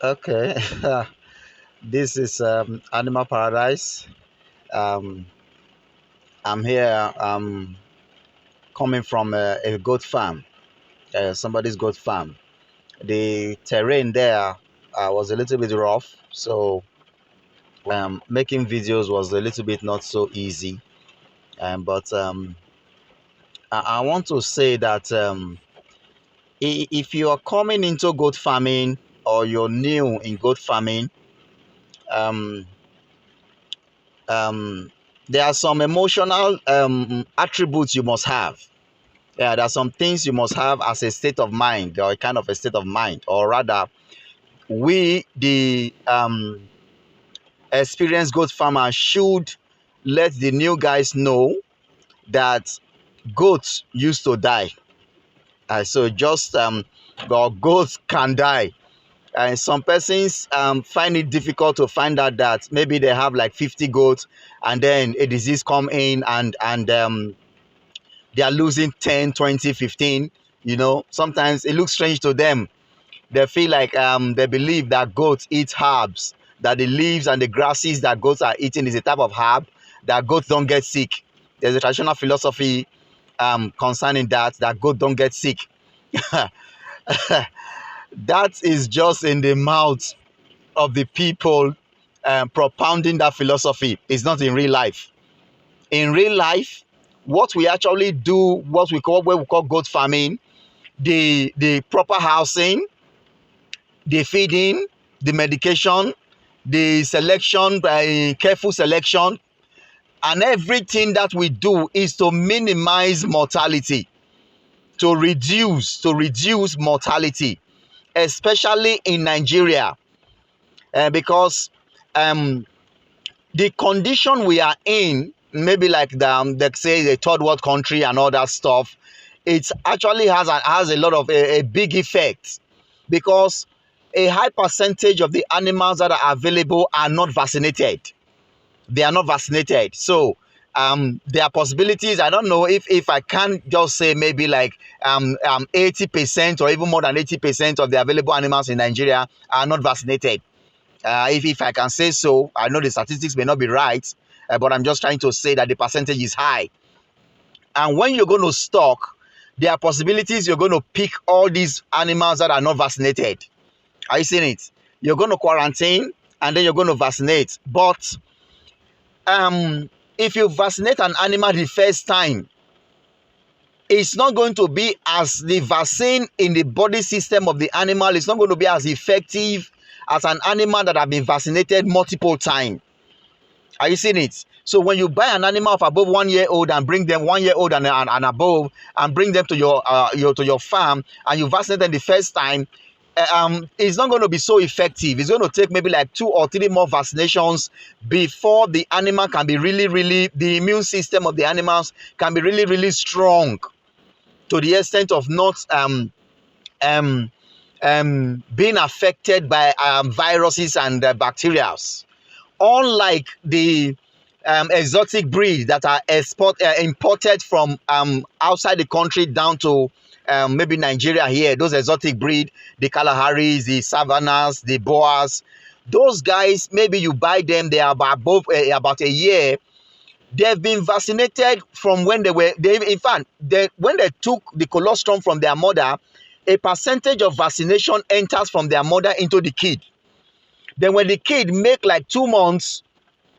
Okay, this is Animal Paradise. Um, I'm here. Coming from a goat farm, somebody's goat farm. The terrain there was a little bit rough, so making videos was a little bit not so easy. But I want to say that if you are coming into goat farming or you're new in goat farming, um, um, there are some emotional attributes you must have. Yeah, there are some things you must have as a state of mind or a kind of a state of mind, or rather, we, the experienced goat farmer, should let the new guys know that goats used to die. So just well, goats can die. And some persons find it difficult to find out that maybe they have like 50 goats and then a disease come in and they are losing 10, 20, 15. Sometimes it looks strange to them. They feel like they believe that goats eat herbs, that the leaves and the grasses that goats are eating is a type of herb, that goats don't get sick. There's a traditional philosophy concerning that goats don't get sick. That is just in the mouth of the people propounding that philosophy. It's not in real life. In real life, what we actually do, what we call goat farming, the proper housing, the feeding, the medication, the selection, careful selection, and everything that we do is to minimize mortality, to reduce mortality, especially in Nigeria, because um, the condition we are in, maybe like they say the third world country and all that stuff, it actually has a lot of a big effect, because a high percentage of the animals that are available are not vaccinated. They are not vaccinated. So there are possibilities. I don't know if I can just say maybe like 80% or even more than 80% of the available animals in Nigeria are not vaccinated. If I can say so. I know the statistics may not be right, but I'm just trying to say that the percentage is high. And when you're going to stock, there are possibilities you're going to pick all these animals that are not vaccinated. Are you seeing it? You're going to quarantine and then you're going to vaccinate. But if you vaccinate an animal the first time, it's not going to be as the vaccine in the body system of the animal is not going to be as effective as an animal that have been vaccinated multiple times. Are you seeing it? So when you buy an animal of above 1 year old and bring them 1 year old and above and bring them to your farm and you vaccinate them the first time, it's not going to be so effective. It's going to take maybe like 2 or 3 more vaccinations before the animal can be really, the immune system of the animals can be really strong to the extent of not um, being affected by viruses and bacteria. Unlike the exotic breeds that are imported from outside the country down to maybe Nigeria here, those exotic breed, the Kalaharis, the Savannas, the Boas, those guys, maybe you buy them, they are about a year. They've been vaccinated from when in fact, when they took the colostrum from their mother, a percentage of vaccination enters from their mother into the kid. Then when the kid make like 2 months,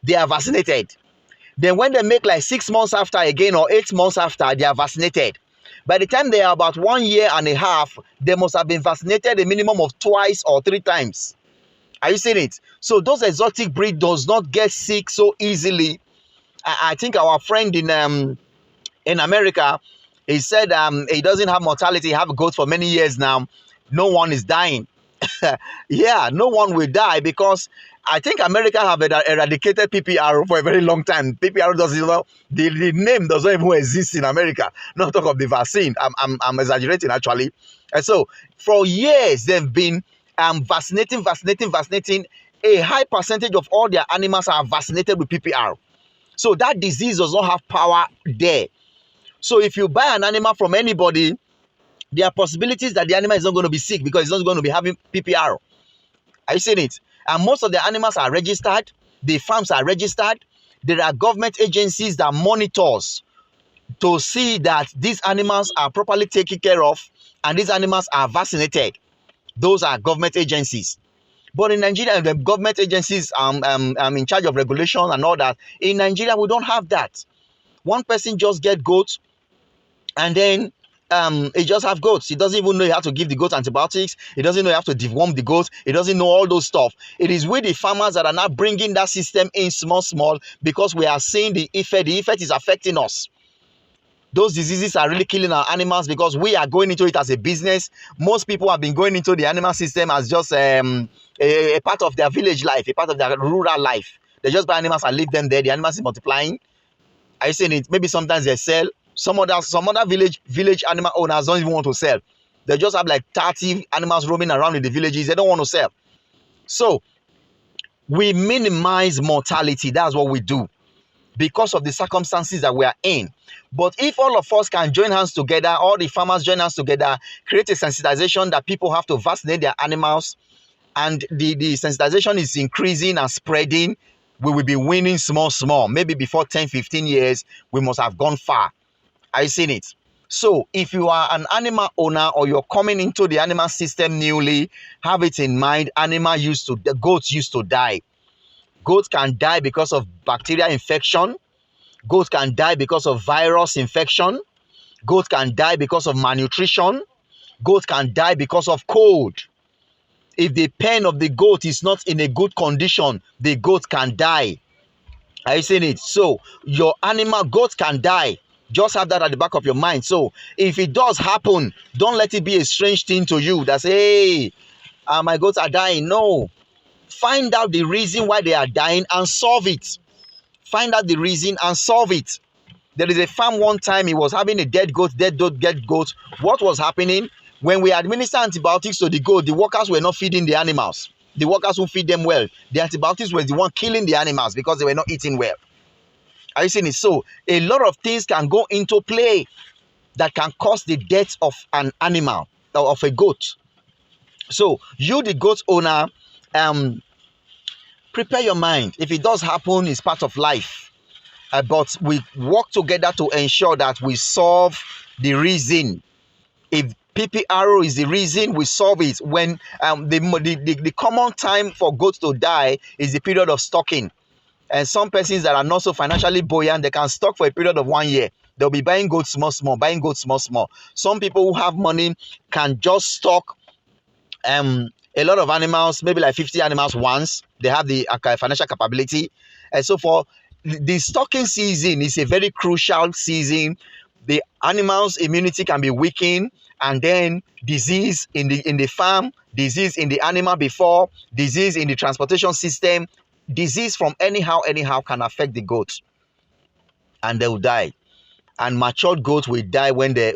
they are vaccinated. Then when they make like 6 months after again or 8 months after, they are vaccinated. By the time they are about 1 year and a half, they must have been vaccinated a minimum of twice or 3 times. Are you seeing it? So those exotic breed does not get sick so easily. I think our friend in America, he said he doesn't have mortality. He have goats for many years now. No one is dying. Yeah, no one will die because I think America have eradicated PPR for a very long time. PPR doesn't, the name doesn't even exist in America. Not talk of the vaccine. I'm exaggerating actually. And so for years they've been vaccinating. A high percentage of all their animals are vaccinated with PPR. So that disease does not have power there. So if you buy an animal from anybody, there are possibilities that the animal is not going to be sick because it's not going to be having PPR. Are you seeing it? And most of the animals are registered. The farms are registered. There are government agencies that monitors to see that these animals are properly taken care of and these animals are vaccinated. Those are government agencies. But in Nigeria, the government agencies in charge of regulation and all that. In Nigeria, we don't have that. One person just get goats and then he just have goats. He doesn't even know how to give the goat antibiotics. He doesn't know how to deworm the goats. He doesn't know all those stuff. It is with the farmers that are now bringing that system in small, because we are seeing the effect. The effect is affecting us. Those diseases are really killing our animals because we are going into it as a business. Most people have been going into the animal system as just a part of their village life, a part of their rural life. They just buy animals and leave them there. The animals is multiplying. Are you seeing it? Maybe sometimes they sell. Some other village animal owners don't even want to sell. They just have like 30 animals roaming around in the villages. They don't want to sell. So we minimize mortality. That's what we do, because of the circumstances that we are in. But if all of us can join hands together, all the farmers join hands together, create a sensitization that people have to vaccinate their animals, and the sensitization is increasing and spreading, we will be winning small. Maybe before 10, 15 years, we must have gone far. Are you seeing it? So if you are an animal owner or you're coming into the animal system newly, have it in mind, the goats used to die. Goats can die because of bacterial infection. Goats can die because of virus infection. Goats can die because of malnutrition. Goats can die because of cold. If the pen of the goat is not in a good condition, the goat can die. Are you seeing it? So your animal, goats can die. Just have that at the back of your mind. So if it does happen, don't let it be a strange thing to you that say, hey, my goats are dying. No. Find out the reason why they are dying and solve it. Find out the reason and solve it. There is a farm one time, he was having a dead goat. What was happening? When we administer antibiotics to the goat, the workers were not feeding the animals. The workers who feed them well, the antibiotics were the one killing the animals because they were not eating well. Are you seeing it? So a lot of things can go into play that can cause the death of an animal or of a goat. So you, the goat owner, prepare your mind. If it does happen, it's part of life. But we work together to ensure that we solve the reason. If PPRO is the reason, we solve it. When the common time for goats to die is the period of stocking. And some persons that are not so financially buoyant, they can stock for a period of 1 year. They'll be buying goats small, buying goats small. Some people who have money can just stock a lot of animals, maybe like 50 animals once. They have the financial capability. And so for the stocking season is a very crucial season. The animals' immunity can be weakened, and then disease in the farm, disease in the animal before, disease in the transportation system, disease from anyhow can affect the goats, and they will die. And matured goats will die when their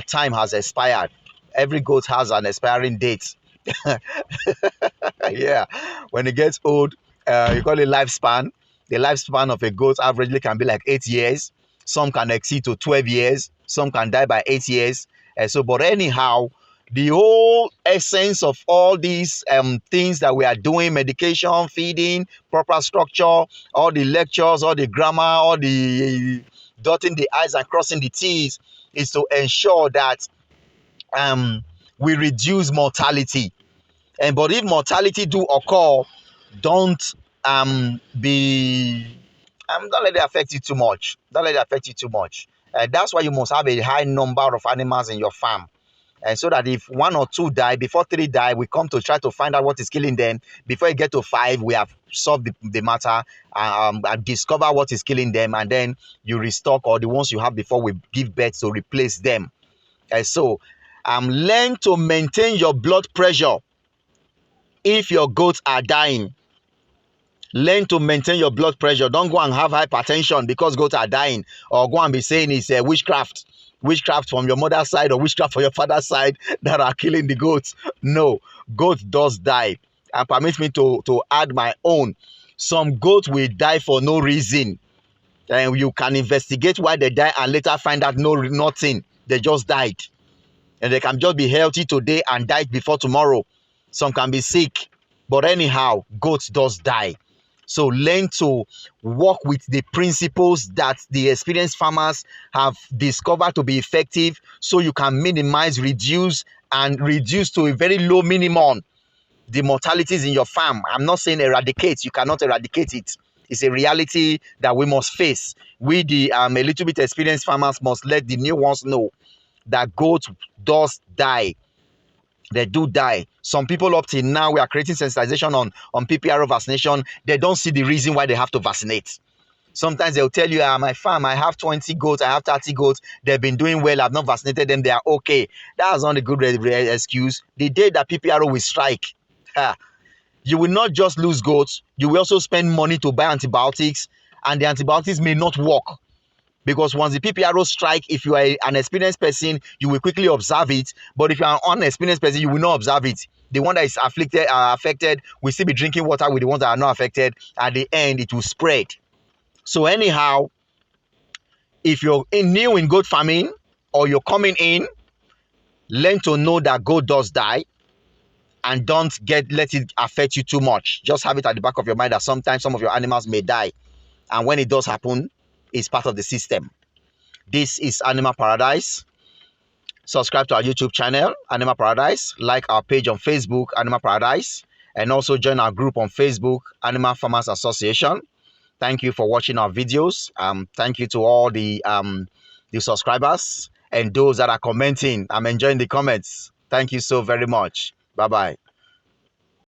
time has expired. Every goat has an expiring date. Yeah, when it gets old, you call it lifespan. The lifespan of a goat averagely can be like 8 years. Some can exceed to 12 years. Some can die by 8 years. But anyhow, the whole essence of all these things that we are doing, medication, feeding, proper structure, all the lectures, all the grammar, all the dotting the I's and crossing the T's, is to ensure that we reduce mortality. But if mortality do occur, don't don't let it affect you too much. Don't let it affect you too much. That's why you must have a high number of animals in your farm. And so that if 1 or 2 die, before 3 die, we come to try to find out what is killing them. Before you get to 5, we have solved the matter and discover what is killing them. And then you restock, or the ones you have before we give birth to replace them. So learn to maintain your blood pressure if your goats are dying. Learn to maintain your blood pressure. Don't go and have hypertension because goats are dying, or go and be saying it's witchcraft from your mother's side or witchcraft from your father's side that are killing the goats. No, goat does die. And permit me to add my own. Some goats will die for no reason, and you can investigate why they die and later find out nothing. They just died. And they can just be healthy today and die before tomorrow. some can be sick, but anyhow, goats does die. So learn to work with the principles that the experienced farmers have discovered to be effective, so you can minimize, reduce to a very low minimum the mortalities in your farm. I'm not saying eradicate. You cannot eradicate it. It's a reality that we must face. We, the a little bit experienced farmers, must let the new ones know that goats does die. They do die. Some people up till now, we are creating sensitization on PPRO vaccination. They don't see the reason why they have to vaccinate. Sometimes they'll tell you, my farm, I have 20 goats, I have 30 goats. They've been doing well. I've not vaccinated them. They are okay. That's not a good excuse. The day that PPRO will strike, you will not just lose goats. You will also spend money to buy antibiotics, and the antibiotics may not work. Because once the PPRO strike, if you are an experienced person, you will quickly observe it. But if you are an unexperienced person, you will not observe it. The one that is affected will still be drinking water with the ones that are not affected. At the end, it will spread. So anyhow, if you're new in goat farming or you're coming in, learn to know that goat does die, and don't let it affect you too much. Just have it at the back of your mind that sometimes some of your animals may die. And when it does happen, it's part of the system. This is Animal Paradise. Subscribe to our YouTube channel, Animal Paradise. Like our page on Facebook, Animal Paradise. And also join our group on Facebook, Animal Farmers Association. Thank you for watching our videos. Thank you to all the subscribers and those that are commenting. I'm enjoying the comments. Thank you so very much. Bye-bye.